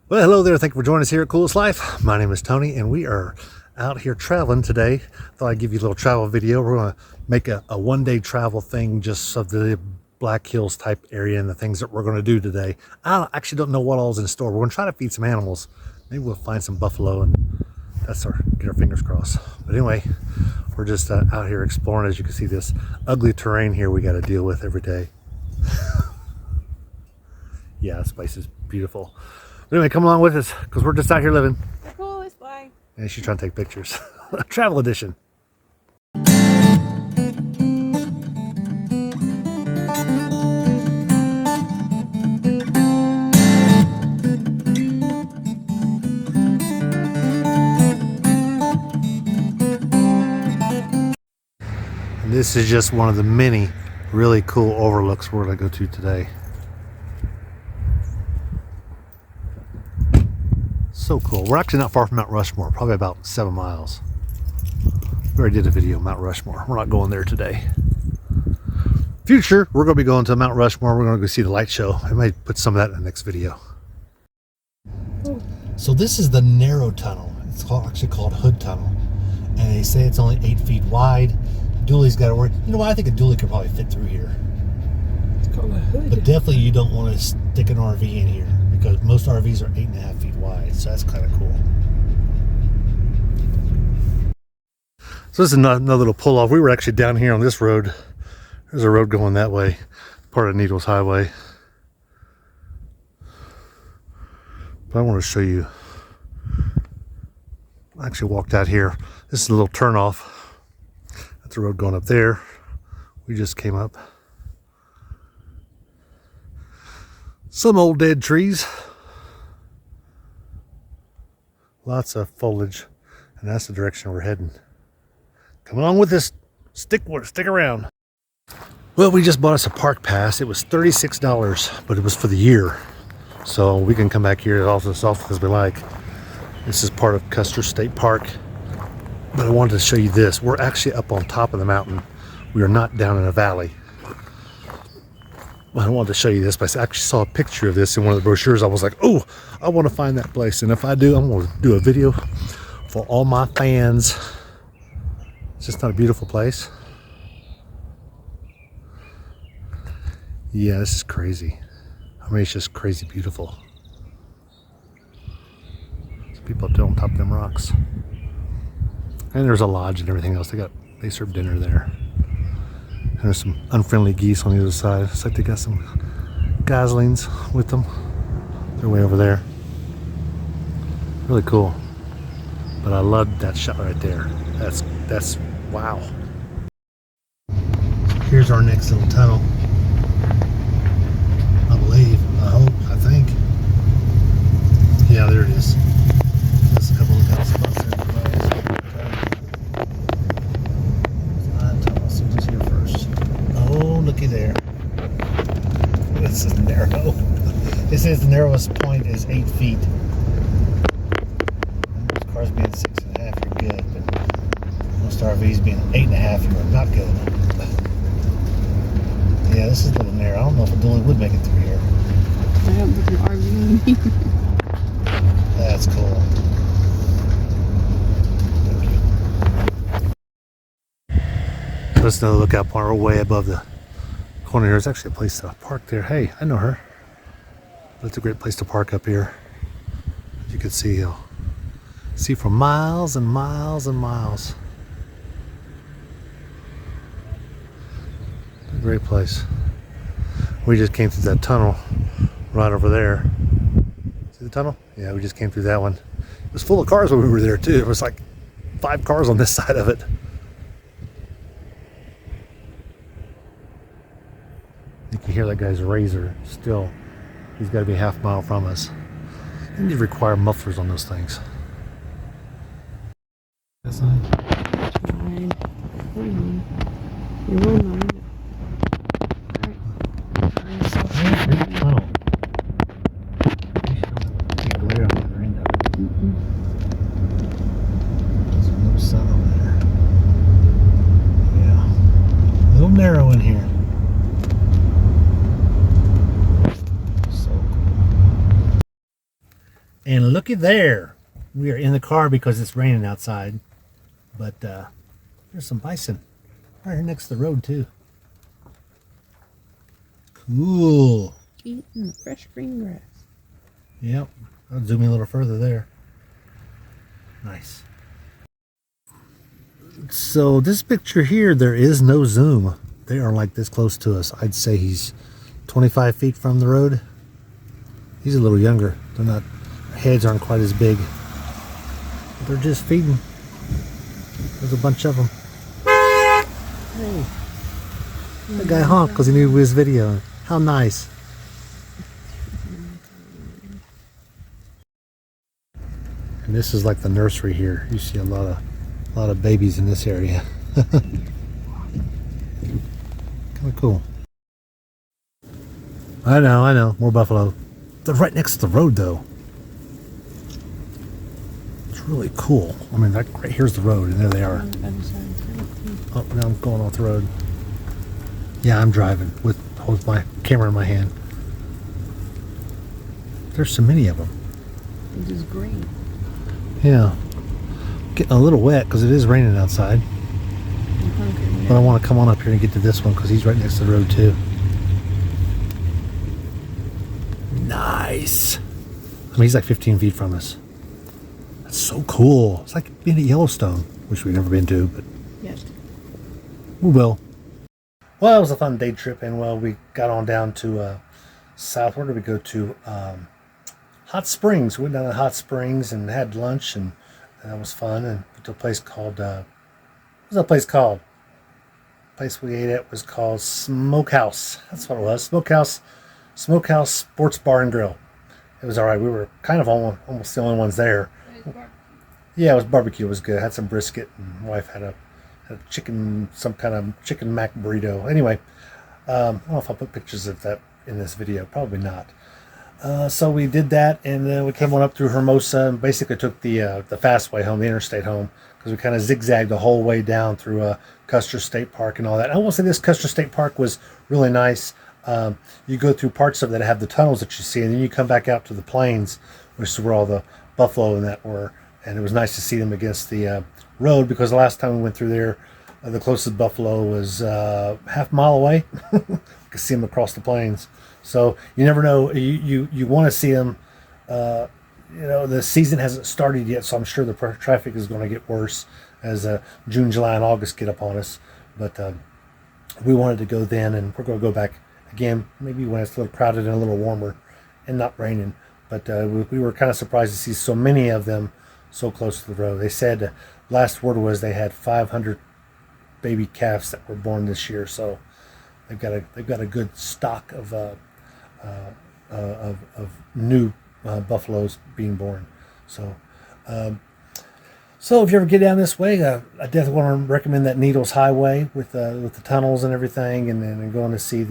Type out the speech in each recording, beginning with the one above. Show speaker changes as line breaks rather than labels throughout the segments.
Well, hello there. Thank you for joining us here at Coolest Life. My name is Tony, and we are out here traveling today. Thought I'd give you a little travel video. We're going to make a one-day travel thing just of the Black Hills type area and the things that we're going to do today. I actually don't know what all is in store. We're going to try to feed some animals. Maybe we'll find some buffalo, and get our fingers crossed. But anyway, we're just out here exploring. As you can see, this ugly terrain here we got to deal with every day. Yeah, this place is beautiful. But anyway, come along with us because we're just out here living.
Cool, it's fine.
And she's trying to take pictures. Travel edition. And this is just one of the many really cool overlooks we're going to go to today. So cool. We're actually not far from Mount Rushmore, probably about 7 miles. We already did a video on Mount Rushmore. We're not going there today. Future, we're going to be going to Mount Rushmore. We're going to go see the light show. I might put some of that in the next video. So this is the narrow tunnel. It's actually called Hood Tunnel. And they say it's only 8 feet wide. Dually's got to work. You know what? I think a dually could probably fit through here.
It's called a hood. But
definitely you don't want to stick an RV in here, because most RVs are 8.5 feet wide, so that's kind of cool. So this is another little pull off. We were actually down here on this road. There's a road going that way, part of Needles Highway. But I want to show you. I actually walked out here. This is a little turnoff. That's the road going up there. We just came up. Some old dead trees. Lots of foliage. And that's the direction we're heading. Come along with us. Stick around. Well, we just bought us a park pass. It was $36, but it was for the year. So we can come back here as often as we like. This is part of Custer State Park. But I wanted to show you this. We're actually up on top of the mountain. We are not down in a valley. Well, I wanted to show you this, but I actually saw a picture of this in one of the brochures. I was like, oh, I want to find that place. And if I do, I'm going to do a video for all my fans. It's just not a beautiful place. Yeah, this is crazy. I mean, it's just crazy beautiful. There's people up there on top of them rocks. And there's a lodge and everything else. They serve dinner there. And there's some unfriendly geese on the other side. It's like they got some goslings with them. They're way over there. Really cool. But I loved that shot right there. That's wow. Here's our next little tunnel. I believe, I hope, I think. Yeah, there it is. There's a couple of lookout spots there. Oh, looky there. This is narrow. It says the narrowest point is 8 feet. Most cars being 6.5, you're good, but most RVs being 8.5, you're not good. Yeah, this is a little narrow. I don't know if a dually would make it through here.
I don't think an RV.
That's cool. That's another lookout point. We're way above the corner here. There's actually a place to park there. Hey, I know her. That's a great place to park up here. As you can see, you'll see for miles and miles and miles. A great place. We just came through that tunnel right over there. See the tunnel? Yeah, we just came through that one. It was full of cars when we were there too. There was like 5 cars on this side of it. You can hear that guy's razor still. He's got to be half a mile from us. You need to require mufflers on those things. That's 9.
9. 9. You roll 9.
Tunnel. Can't glare on the other end of it. There's no sun over there. Yeah. A little narrow in here. And looky there. We are in the car because it's raining outside. But there's some bison right here next to the road too. Cool.
Eating the fresh green grass.
Yep. I'll zoom in a little further there. Nice. So this picture here, there is no zoom. They are like this close to us. I'd say he's 25 feet from the road. He's a little younger. They're not, their heads aren't quite as big. But they're just feeding. There's a bunch of them. Hey. The guy honked because he knew his video. How nice. And this is like the nursery here. You see a lot of babies in this area. Kind of cool. I know. More buffalo. They're right next to the road though. It's really cool. I mean, right here's the road, and there they are. Oh, now I'm going off the road. Yeah, I'm driving with my camera in my hand. There's so many of them.
Which is great.
Yeah. Getting a little wet because it is raining outside.
I'm hungry.
But I want to come on up here and get to this one because he's right next to the road too. Nice. I mean, he's like 15 feet from us. That's so cool. It's like being at Yellowstone, which we've never been to, but
Yes.
we will. Well, it was a fun day trip, and well, we got on down to south. Where did we go to? Hot Springs. We went down to Hot Springs and had lunch, and that was fun. And went to a place called what was that place called? The place we ate at was called Smokehouse. That's what it was. Smokehouse Sports Bar and Grill. It was all right. We were kind of almost the only ones there. Yeah, it was barbecue. It was good. I had some brisket, and my wife had a chicken, some kind of chicken mac burrito. Anyway, I don't know if I'll put pictures of that in this video. Probably not. So we did that, and then we came on up through Hermosa and basically took the fast way home, the interstate home, because we kind of zigzagged the whole way down through Custer State Park and all that. I will say this, Custer State Park was really nice. You go through parts of it that have the tunnels that you see, and then you come back out to the plains, which is where all the buffalo and that were. And it was nice to see them against the road, because the last time we went through there, the closest buffalo was half a mile away. You could see them across the plains. So you never know. You want to see them. The season hasn't started yet, so I'm sure the traffic is going to get worse as June, July, and August get up on us. But we wanted to go then, and we're going to go back again, maybe when it's a little crowded and a little warmer and not raining. But we were kind of surprised to see so many of them so close to the road. They said last word was they had 500 baby calves that were born this year, so they've got a good stock of new buffaloes being born. So if you ever get down this way, I definitely want to recommend that Needles Highway with the tunnels and everything, and then going to see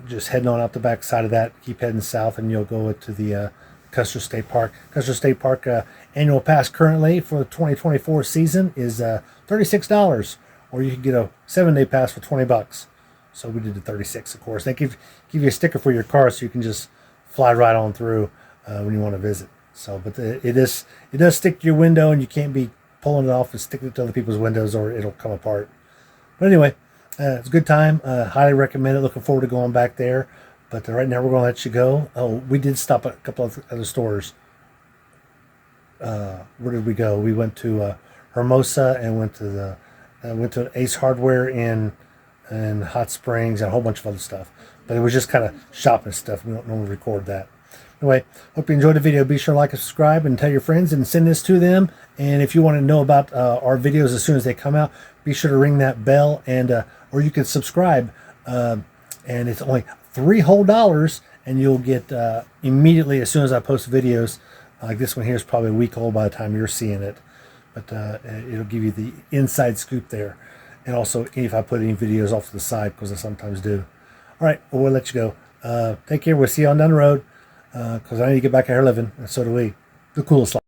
just heading on out the back side of that. Keep heading south, and you'll go to the Custer State Park. Custer State Park annual pass currently for the 2024 season is $36, or you can get a 7-day pass for $20. So we did the 36, of course. They give you a sticker for your car, so you can just fly right on through when you want to visit. So, but it does stick to your window, and you can't be pulling it off and sticking it to other people's windows, or it'll come apart. But anyway, it's a good time. Highly recommend it. Looking forward to going back there. But right now we're going to let you go. Oh, we did stop at a couple of other stores. Where did we go? We went to Hermosa and went to Ace Hardware in Hot Springs and a whole bunch of other stuff. But it was just kind of shopping stuff. We don't normally record that. Anyway, hope you enjoyed the video. Be sure to like and subscribe and tell your friends and send this to them. And if you want to know about our videos as soon as they come out, be sure to ring that bell, and or you can subscribe. And it's only $3 whole, and you'll get immediately as soon as I post videos. Like this one here is probably a week old by the time you're seeing it, but it'll give you the inside scoop there. And also if I put any videos off to the side, because I sometimes do. All right, well, we'll let you go. Take care. We'll see you on down the road, because I need to get back out here living, and so do we. The coolest life.